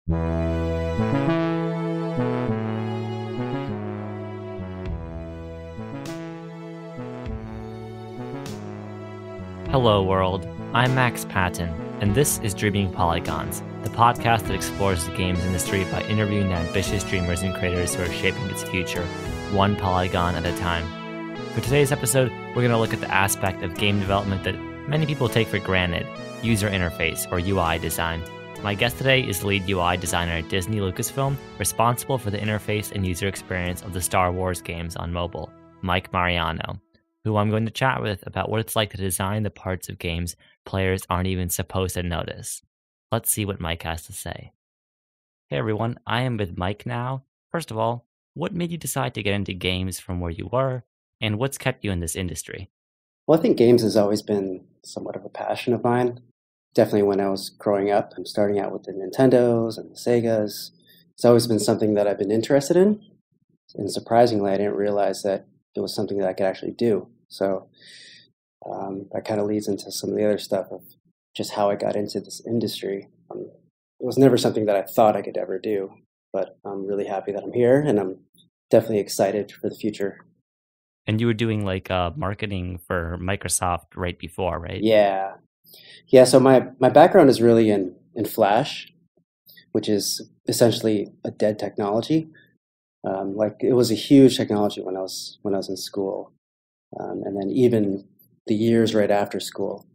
Hello, world. I'm Max Patton, and this is Dreaming Polygons, the podcast that explores the games industry by interviewing the ambitious dreamers and creators who are shaping its future, one polygon at a time. For today's episode, we're going to look at the aspect of game development that many people take for granted, user interface or UI design. My guest today is the lead UI designer at Disney Lucasfilm, responsible for the interface and user experience of the Star Wars games on mobile, Mike Mariano, who I'm going to chat with about what it's like to design the parts of games players aren't even supposed to notice. Let's see what Mike has to say. Hey everyone, I am with Mike now. First of all, what made you decide to get into games from where you were, and what's kept you in this industry? Well, I think games has always been somewhat of a passion of mine. Definitely when I was growing up, I'm starting out with the Nintendos and the Segas. It's always been something that I've been interested in. And surprisingly, I didn't realize that it was something that I could actually do. So that kind of leads into some of the other stuff of just how I got into this industry. It was never something that I thought I could ever do, but I'm really happy that I'm here, and I'm definitely excited for the future. And you were doing like marketing for Microsoft right before, right? Yeah. So my background is really in Flash, which is essentially a dead technology. It was a huge technology when I was in school. And then even the years right after school,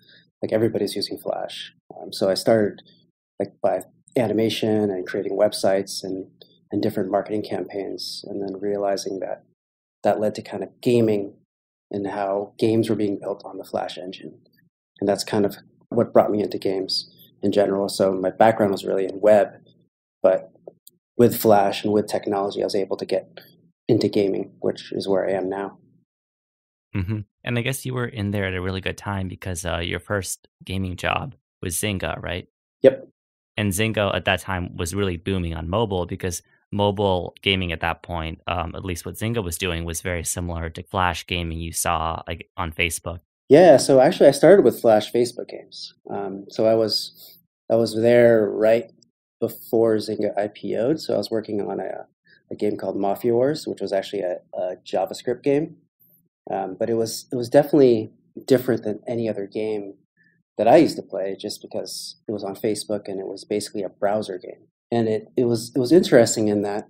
like everybody's using Flash. So I started by animation and creating websites and different marketing campaigns, and then realizing that led to kind of gaming and how games were being built on the Flash engine. And that's kind of what brought me into games in general. So my background was really in web, but with Flash and with technology, I was able to get into gaming, which is where I am now. Mm-hmm. And I guess you were in there at a really good time because your first gaming job was Zynga, right? Yep. And Zynga at that time was really booming on mobile because mobile gaming at that point, at least what Zynga was doing, was very similar to Flash gaming you saw like on Facebook. Yeah, so actually I started with Flash Facebook games. So I was there right before Zynga IPO'd. So I was working on a game called Mafia Wars, which was actually a JavaScript game. But it was definitely different than any other game that I used to play, just because it was on Facebook and it was basically a browser game. And it was interesting in that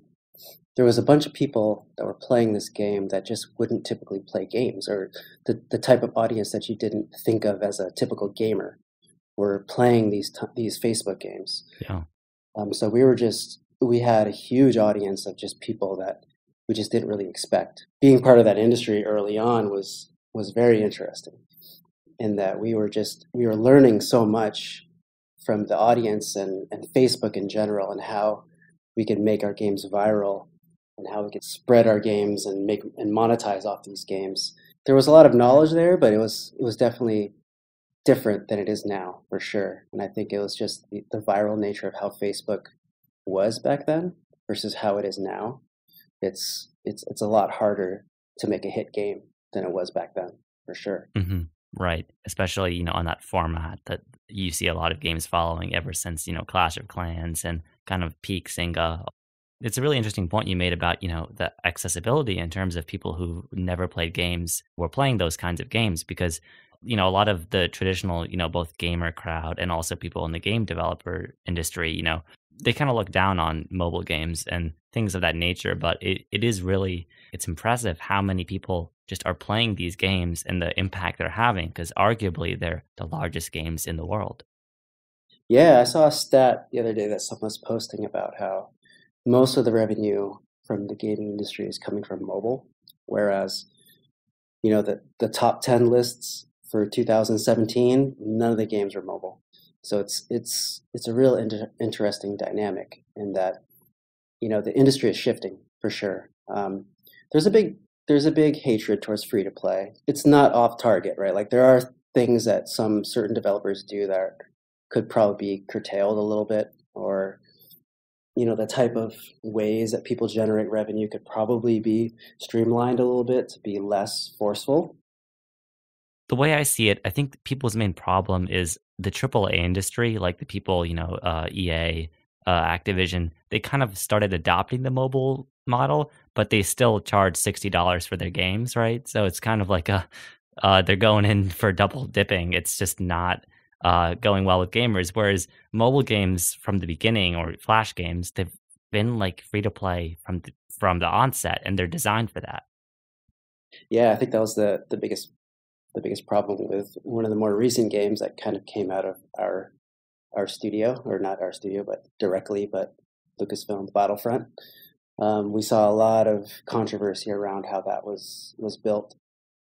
there was a bunch of people that were playing this game that just wouldn't typically play games, or the type of audience that you didn't think of as a typical gamer were playing these Facebook games. Yeah. So we had a huge audience of just people that we just didn't really expect. Being part of that industry early on was very interesting, in that we were learning so much from the audience and Facebook in general, and how we could make our games viral and how we could spread our games and monetize off these games. There was a lot of knowledge there, but it was definitely different than it is now, for sure. And I think it was just the viral nature of how Facebook was back then versus how it is now. It's a lot harder to make a hit game than it was back then, for sure. Mm-hmm. Right. Especially, on that format that you see a lot of games following ever since, Clash of Clans and kind of peak Zynga. It's a really interesting point you made about, the accessibility in terms of people who never played games were playing those kinds of games because, a lot of the traditional, both gamer crowd and also people in the game developer industry, they kind of look down on mobile games and things of that nature, but it's impressive how many people just are playing these games and the impact they're having, because arguably they're the largest games in the world. Yeah, I saw a stat the other day that someone was posting about how most of the revenue from the gaming industry is coming from mobile, whereas, the top 10 lists for 2017, none of the games were mobile. So it's a real interesting dynamic in that, the industry is shifting for sure. There's a big hatred towards free to play. It's not off target, right? Like there are things that some certain developers do that could probably be curtailed a little bit, or the type of ways that people generate revenue could probably be streamlined a little bit to be less forceful. The way I see it, I think people's main problem is the AAA industry, like the people, EA, Activision, they kind of started adopting the mobile model, but they still charge $60 for their games, right? So it's kind of like they're going in for double dipping. It's just not going well with gamers. Whereas mobile games from the beginning, or Flash games, they've been like free to play from the onset, and they're designed for that. Yeah, I think that was the biggest problem with one of the more recent games that kind of came out of our studio, or not our studio, but directly, but Lucasfilm's Battlefront. We saw a lot of controversy around how that was built.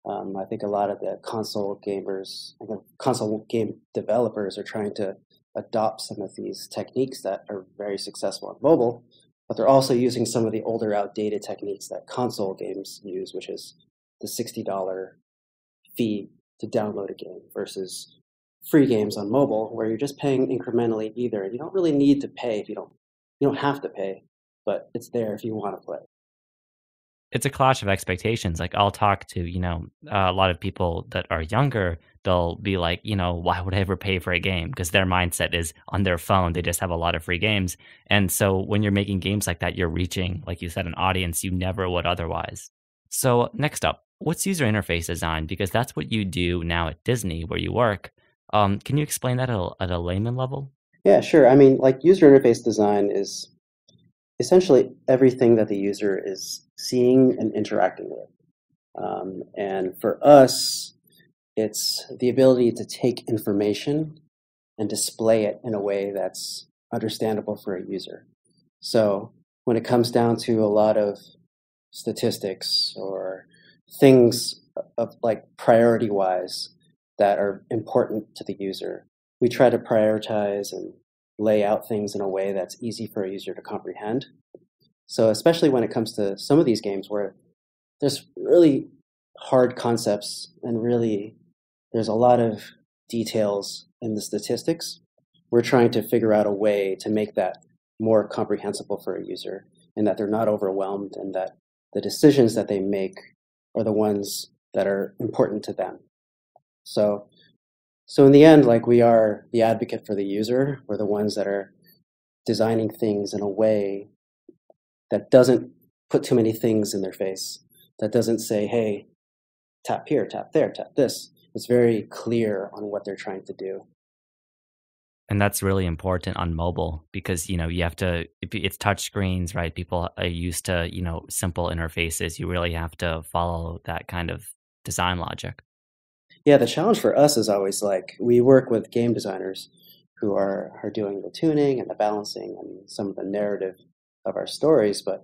I think a lot of the console gamers, I think console game developers are trying to adopt some of these techniques that are very successful on mobile, but they're also using some of the older, outdated techniques that console games use, which is the $60 fee to download a game versus free games on mobile, where you're just paying incrementally either. You don't really need to pay if you don't have to pay, but it's there if you want to play. It's a clash of expectations. Like, I'll talk to, a lot of people that are younger. They'll be like, why would I ever pay for a game? Because their mindset is on their phone. They just have a lot of free games. And so when you're making games like that, you're reaching, like you said, an audience you never would otherwise. So next up, what's user interface design? Because that's what you do now at Disney, where you work. Can you explain that at a layman level? Yeah, sure. I mean, like user interface design is essentially everything that the user is seeing and interacting with. And for us, it's the ability to take information and display it in a way that's understandable for a user. So when it comes down to a lot of statistics or things of like priority wise that are important to the user, we try to prioritize and lay out things in a way that's easy for a user to comprehend. So especially when it comes to some of these games where there's really hard concepts and really there's a lot of details in the statistics, we're trying to figure out a way to make that more comprehensible for a user, and that they're not overwhelmed, and that the decisions that they make are the ones that are important to them. So in the end, like, we are the advocate for the user. We're the ones that are designing things in a way that doesn't put too many things in their face, that doesn't say, hey, tap here, tap there, tap this. It's very clear on what they're trying to do. And that's really important on mobile because, you have to, if it's touch screens, right? People are used to, simple interfaces. You really have to follow that kind of design logic. Yeah, the challenge for us is always like we work with game designers who are doing the tuning and the balancing and some of the narrative of our stories, but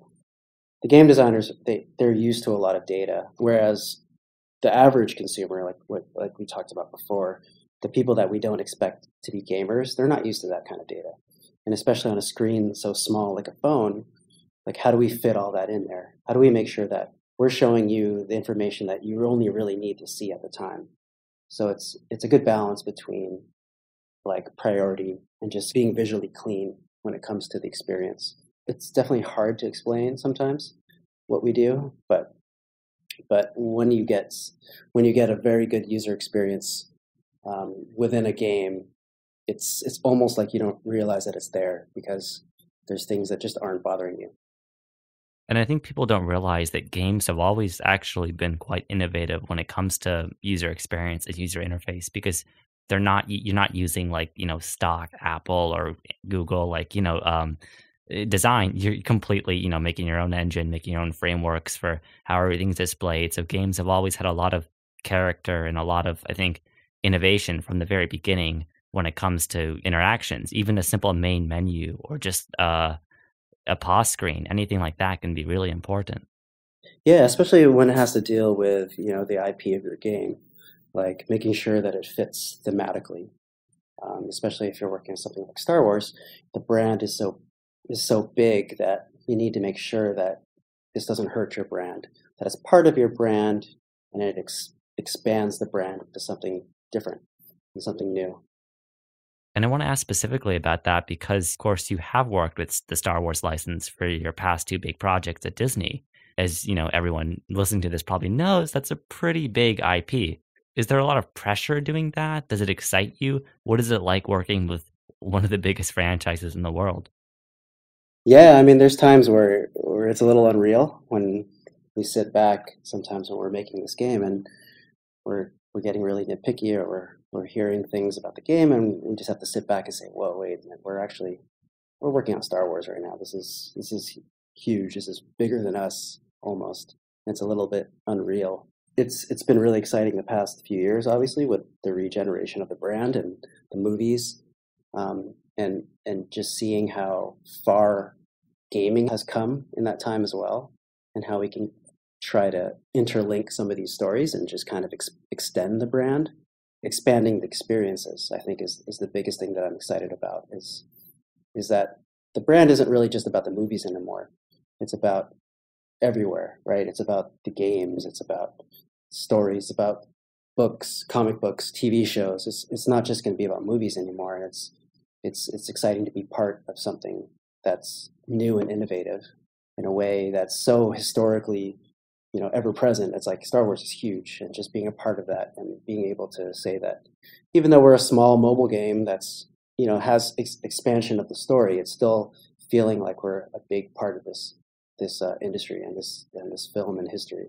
the game designers, they're used to a lot of data, whereas the average consumer, like we talked about before, the people that we don't expect to be gamers, they're not used to that kind of data. And especially on a screen so small like a phone, like, how do we fit all that in there? How do we make sure that we're showing you the information that you only really need to see at the time? So it's a good balance between like priority and just being visually clean when it comes to the experience. It's definitely hard to explain sometimes what we do, but when you get a very good user experience within a game, it's almost like you don't realize that it's there because there's things that just aren't bothering you. And I think people don't realize that games have always actually been quite innovative when it comes to user experience and user interface because you're not using like, stock Apple or Google, like, design. You're completely, making your own engine, making your own frameworks for how everything's displayed. So games have always had a lot of character and a lot of, I think, innovation from the very beginning when it comes to interactions. Even a simple main menu or just a pause screen, anything like that can be really important. Yeah, especially when it has to deal with, the IP of your game, like making sure that it fits thematically. Especially if you're working on something like Star Wars, the brand is so big that you need to make sure that this doesn't hurt your brand, that it's part of your brand, and it expands the brand to something different and something new. And I want to ask specifically about that because, of course, you have worked with the Star Wars license for your past two big projects at Disney. As everyone listening to this probably knows, that's a pretty big IP. Is there a lot of pressure doing that? Does it excite you? What is it like working with one of the biggest franchises in the world? Yeah, I mean, there's times where it's a little unreal when we sit back sometimes when we're making this game and we're getting really nitpicky or we're hearing things about the game and we just have to sit back and say, whoa, wait a minute, we're working on Star Wars right now. This is huge. This is bigger than us almost. It's a little bit unreal. It's been really exciting the past few years, obviously, with the regeneration of the brand and the movies, and just seeing how far gaming has come in that time as well, and how we can try to interlink some of these stories and just kind of extend the brand, expanding the experiences. I think is the biggest thing that I'm excited about. Is that the brand isn't really just about the movies anymore. It's about everywhere, right? It's about the games. It's about stories, about books, comic books, TV shows. It's not just going to be about movies anymore. And it's exciting to be part of something that's new and innovative in a way that's so historically, ever present. It's like Star Wars is huge, and just being a part of that and being able to say that even though we're a small mobile game that's has expansion of the story, it's still feeling like we're a big part of this industry and this film and history.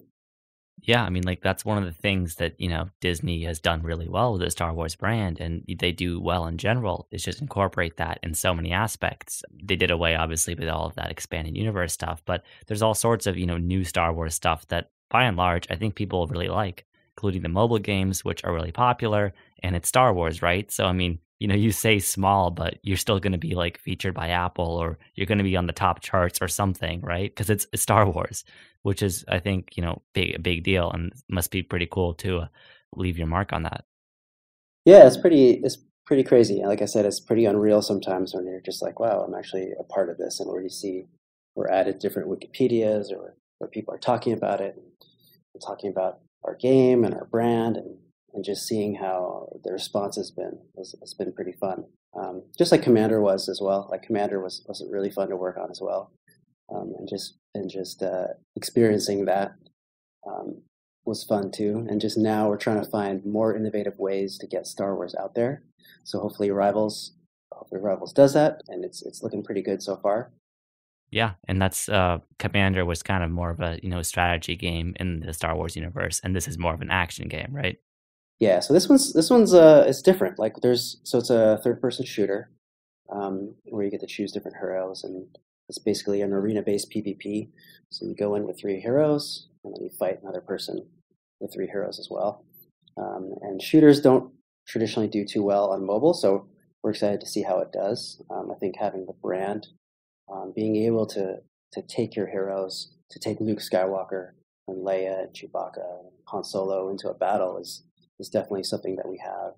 Yeah, I mean, like that's one of the things that, Disney has done really well with the Star Wars brand and they do well in general is just incorporate that in so many aspects. They did away obviously with all of that expanded universe stuff, but there's all sorts of, new Star Wars stuff that by and large I think people really like, including the mobile games which are really popular and it's Star Wars, right? So I mean, you say small, but you're still going to be like featured by Apple or you're going to be on the top charts or something, right? Because it's Star Wars, which is, I think, a big deal and must be pretty cool to leave your mark on that. Yeah, it's pretty crazy. Like I said, it's pretty unreal sometimes when you're just like, wow, I'm actually a part of this, and where you see we're added different Wikipedias or where people are talking about it and talking about our game and our brand and just seeing how the response has been pretty fun. Just like Commander was as well. Like Commander was really fun to work on as well, and just experiencing that was fun too. And just now we're trying to find more innovative ways to get Star Wars out there. So hopefully Rivals does that, and it's looking pretty good so far. Yeah, and that's Commander was kind of more of a strategy game in the Star Wars universe, and this is more of an action game, right? Yeah, so this one's it's different. Like it's a third person shooter where you get to choose different heroes, and it's basically an arena based PvP. So you go in with three heroes, and then you fight another person with three heroes as well. And shooters don't traditionally do too well on mobile, so we're excited to see how it does. I think having the brand, being able to take your heroes, to take Luke Skywalker and Leia and Chewbacca and Han Solo into a battle is definitely something that we have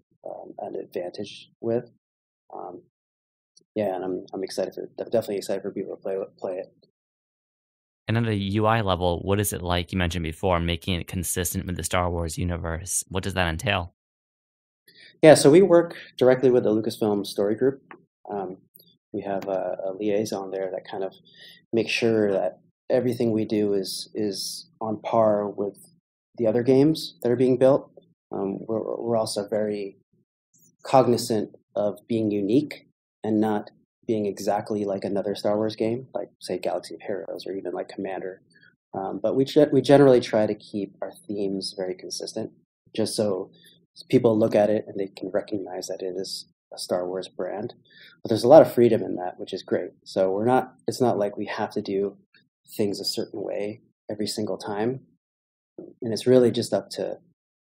an advantage with. Um, yeah, and I'm definitely excited for people to play it. And on the UI level, what is it like? You mentioned before, making it consistent with the Star Wars universe. What does that entail? Yeah, so we work directly with the Lucasfilm Story Group. Um, we have a liaison there that kind of makes sure that everything we do is on par with the other games that are being built. We're also very cognizant of being unique and not being exactly like another Star Wars game, like say Galaxy of Heroes or even like Commander. But we generally try to keep our themes very consistent, just so people look at it and they can recognize that it is a Star Wars brand. But there's a lot of freedom in that, which is great. So we're not. It's not like we have to do things a certain way every single time, and it's really just up to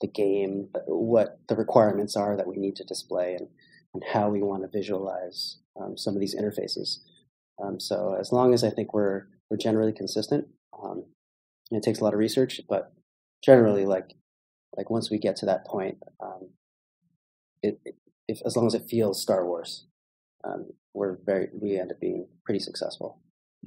the game, what the requirements are that we need to display, and how we want to visualize some of these interfaces. So as long as I think we're generally consistent, and it takes a lot of research, but generally like once we get to that point, if as long as it feels Star Wars, we end up being pretty successful.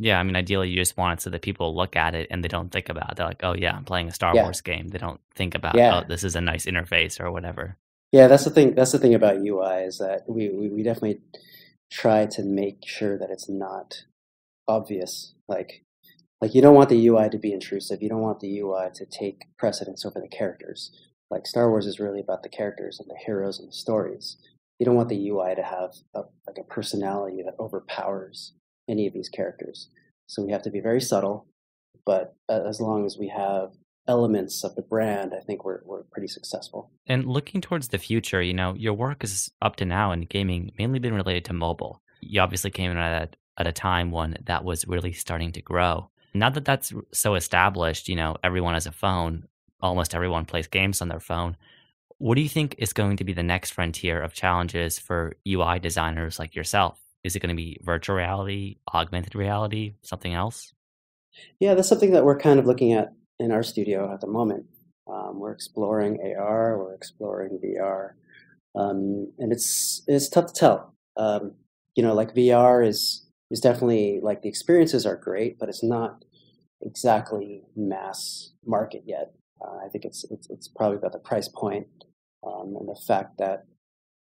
Yeah, I mean, ideally, you just want it so that people look at it and they don't think about it. They're like, oh, yeah, I'm playing a Star Yeah, Wars game. They don't think about, oh, yeah, this is a nice interface or whatever. yeah. That's the thing. That's the thing about UI is that we definitely try to make sure that it's not obvious. Like you don't want the UI to be intrusive. You don't want the UI to take precedence over the characters. Like Star Wars is really about the characters and the heroes and the stories. You don't want the UI to have like a personality that overpowers any of these characters. So we have to be very subtle, but as long as we have elements of the brand, I think we're pretty successful. And looking towards the future, your work is up to now in gaming mainly been related to mobile. You obviously came in at a time when that was really starting to grow. Now that that's so established, everyone has a phone, almost everyone plays games on their phone. What do you think is going to be the next frontier of challenges for UI designers like yourself? Is it going to be virtual reality, augmented reality, something else? Yeah, that's something that we're kind of looking at in our studio at the moment. We're exploring AR, we're exploring VR, and it's tough to tell. Like VR is definitely like the experiences are great, but it's not exactly mass market yet. I think it's probably about the price point, and the fact that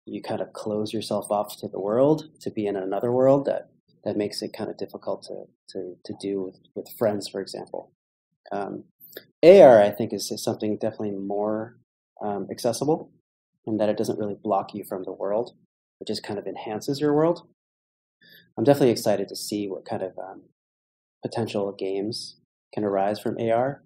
you kind of close yourself off to the world to be in another world that makes it kind of difficult to do with friends, for example. AR, I think, is something definitely more accessible in that it doesn't really block you from the world. It just kind of enhances your world. I'm definitely excited to see what kind of potential games can arise from AR.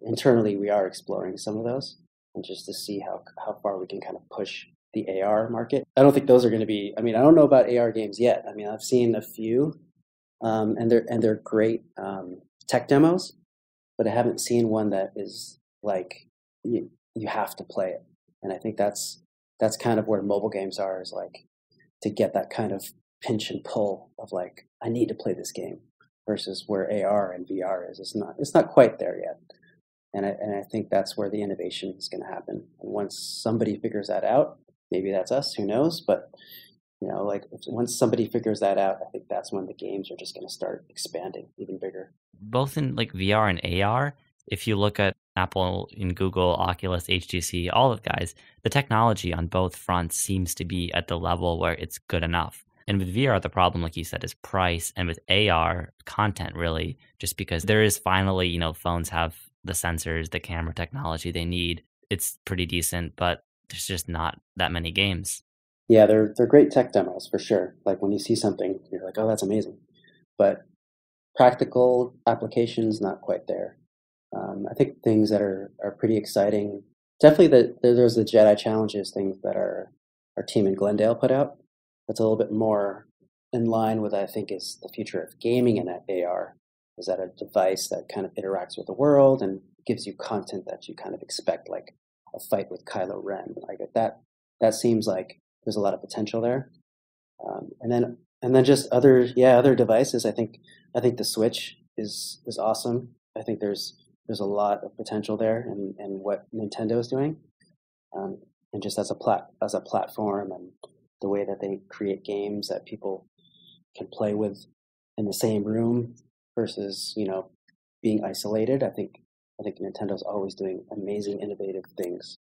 Internally, we are exploring some of those, and just to see how far we can kind of push the AR market. I don't think those are going to be. I mean, I don't know about AR games yet. I mean, I've seen a few, and they're great tech demos, but I haven't seen one that is like you have to play it. And I think that's kind of where mobile games are, is like to get that kind of pinch and pull of like, I need to play this game, versus where AR and VR is. It's not quite there yet. And I think that's where the innovation is going to happen. And once somebody figures that out, maybe that's us, who knows? But once somebody figures that out, I think that's when the games are just going to start expanding even bigger. Both in like VR and AR, if you look at Apple and Google, Oculus, HTC, all of the guys, the technology on both fronts seems to be at the level where it's good enough. And with VR, the problem, like you said, is price. And with AR, content, really, just because there is finally, phones have the sensors, the camera technology they need. It's pretty decent, but there's just not that many games. Yeah, they're great tech demos for sure. Like when you see something, you're like, oh, that's amazing. But practical applications, not quite there. I think things that are pretty exciting. Definitely, there's the Jedi Challenges things that our team in Glendale put out. That's a little bit more in line with, I think, is the future of gaming in that AR. Is that a device that kind of interacts with the world and gives you content that you kind of expect, like a fight with Kylo Ren. Like that seems like there's a lot of potential there. And then just other devices. I think the Switch is awesome. I think there's a lot of potential there in what Nintendo is doing, and just as a platform, and the way that they create games that people can play with in the same room versus being isolated. I think Nintendo's always doing amazing, innovative things.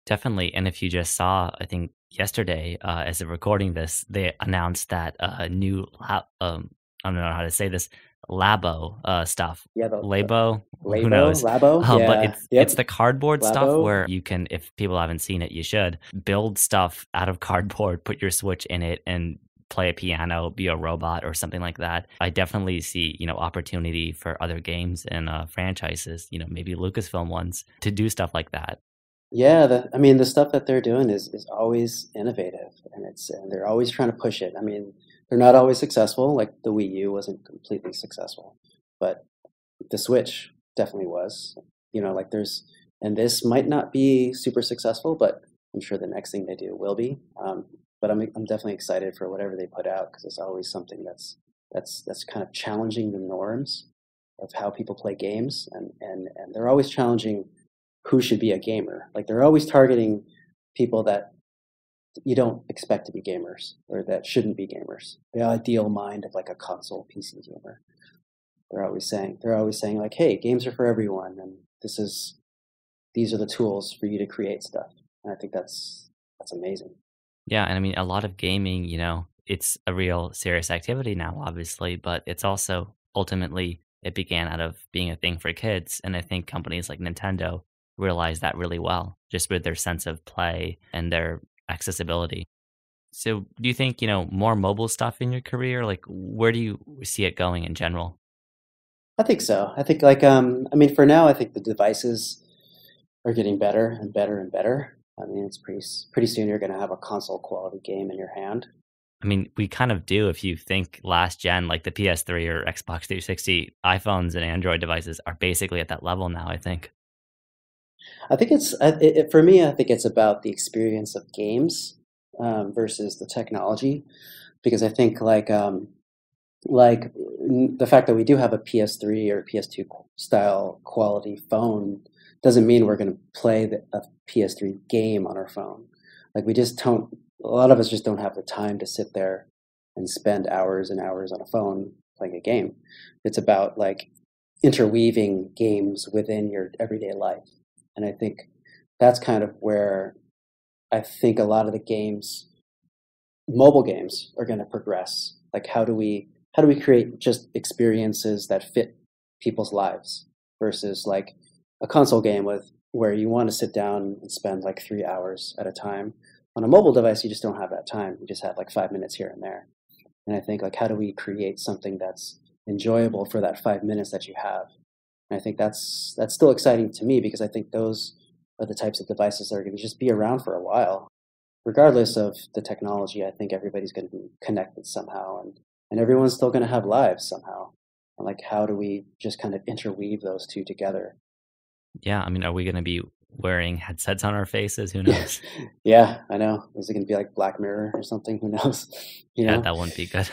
Definitely. And if you just saw, I think yesterday, as of recording this, they announced that new, I don't know how to say this, Labo stuff. Yeah, Labo, who Labo, knows? Labo, yeah, But it's the cardboard stuff Labo. where you can, if people haven't seen it, you should build stuff out of cardboard, put your Switch in it, and play a piano, be a robot, or something like that. I definitely see, opportunity for other games and franchises, maybe Lucasfilm ones, to do stuff like that. Yeah, the stuff that they're doing is always innovative, and they're always trying to push it. I mean, they're not always successful. Like the Wii U wasn't completely successful, but the Switch definitely was. And this might not be super successful, but I'm sure the next thing they do will be. But I'm definitely excited for whatever they put out, because it's always something that's kind of challenging the norms of how people play games, and they're always challenging who should be a gamer. Like they're always targeting people that you don't expect to be gamers, or that shouldn't be gamers. The ideal mind of like a console PC gamer. They're always saying like, hey, games are for everyone, and these are the tools for you to create stuff. And I think that's amazing. Yeah, and I mean, a lot of gaming, it's a real serious activity now, obviously, but it's also ultimately, it began out of being a thing for kids. And I think companies like Nintendo realize that really well, just with their sense of play and their accessibility. So do you think, more mobile stuff in your career? Like, where do you see it going in general? I think so. I think for now, I think the devices are getting better and better and better. I mean, it's pretty soon you're going to have a console quality game in your hand. I mean, we kind of do if you think last gen, like the PS3 or Xbox 360, iPhones and Android devices are basically at that level now, I think. I think for me, I think it's about the experience of games versus the technology, because I think the fact that we do have a PS3 or PS2 style quality phone doesn't mean we're going to play a PS3 game on our phone. Like we just don't. A lot of us just don't have the time to sit there and spend hours and hours on a phone playing a game. It's about like interweaving games within your everyday life. And I think that's kind of where I think a lot of the games, mobile games, are going to progress. Like how do we create just experiences that fit people's lives versus like a console game where you want to sit down and spend like 3 hours at a time. On a mobile device, you just don't have that time. You just have like 5 minutes here and there. And I think like, how do we create something that's enjoyable for that 5 minutes that you have? And I think that's still exciting to me because I think those are the types of devices that are going to just be around for a while. Regardless of the technology, I think everybody's going to be connected somehow and everyone's still going to have lives somehow. And like, how do we just kind of interweave those two together? Yeah, I mean, are we going to be wearing headsets on our faces? Who knows? Yeah, I know. Is it going to be like Black Mirror or something? Who knows? Yeah, that wouldn't be good.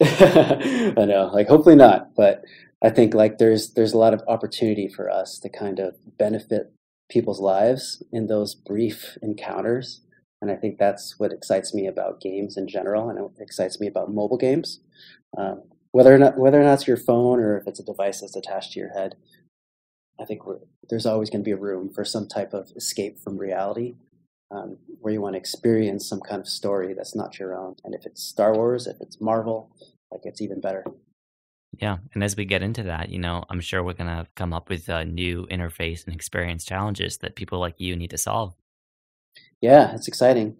I know. Like, hopefully not. But I think like there's a lot of opportunity for us to kind of benefit people's lives in those brief encounters. And I think that's what excites me about games in general, and it excites me about mobile games. Whether or not it's your phone or if it's a device that's attached to your head, I think there's always going to be a room for some type of escape from reality, where you want to experience some kind of story that's not your own. And if it's Star Wars, if it's Marvel, like it's even better. Yeah, and as we get into that, I'm sure we're going to come up with new interface and experience challenges that people like you need to solve. Yeah, it's exciting.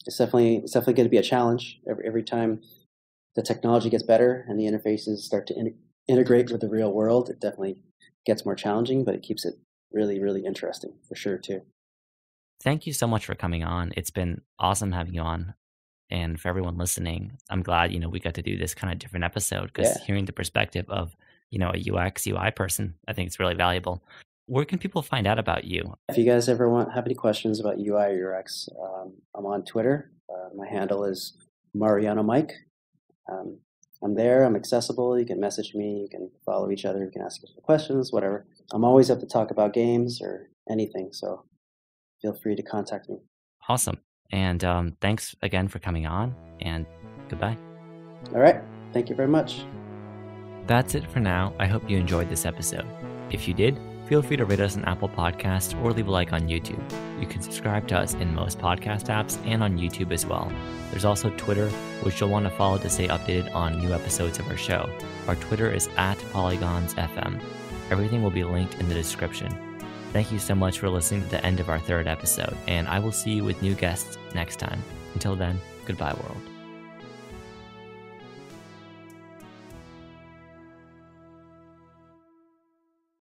It's definitely going to be a challenge every time the technology gets better and the interfaces start to integrate with the real world. It definitely gets more challenging, but it keeps it really, really interesting for sure too. Thank you so much for coming on. It's been awesome having you on. And for everyone listening, I'm glad, we got to do this kind of different episode because hearing the perspective of, a UX, UI person, I think it's really valuable. Where can people find out about you? If you guys ever have any questions about UI or UX, I'm on Twitter. My handle is Mariano Mike. I'm there. I'm accessible. You can message me. You can follow each other. You can ask us questions, whatever. I'm always up to talk about games or anything, so feel free to contact me. Awesome. And thanks again for coming on, and goodbye. All right. Thank you very much. That's it for now. I hope you enjoyed this episode. If you did, feel free to rate us on Apple Podcasts or leave a like on YouTube. You can subscribe to us in most podcast apps and on YouTube as well. There's also Twitter, which you'll want to follow to stay updated on new episodes of our show. Our Twitter is @PolygonsFM. Everything will be linked in the description. Thank you so much for listening to the end of our third episode, and I will see you with new guests next time. Until then, goodbye, world.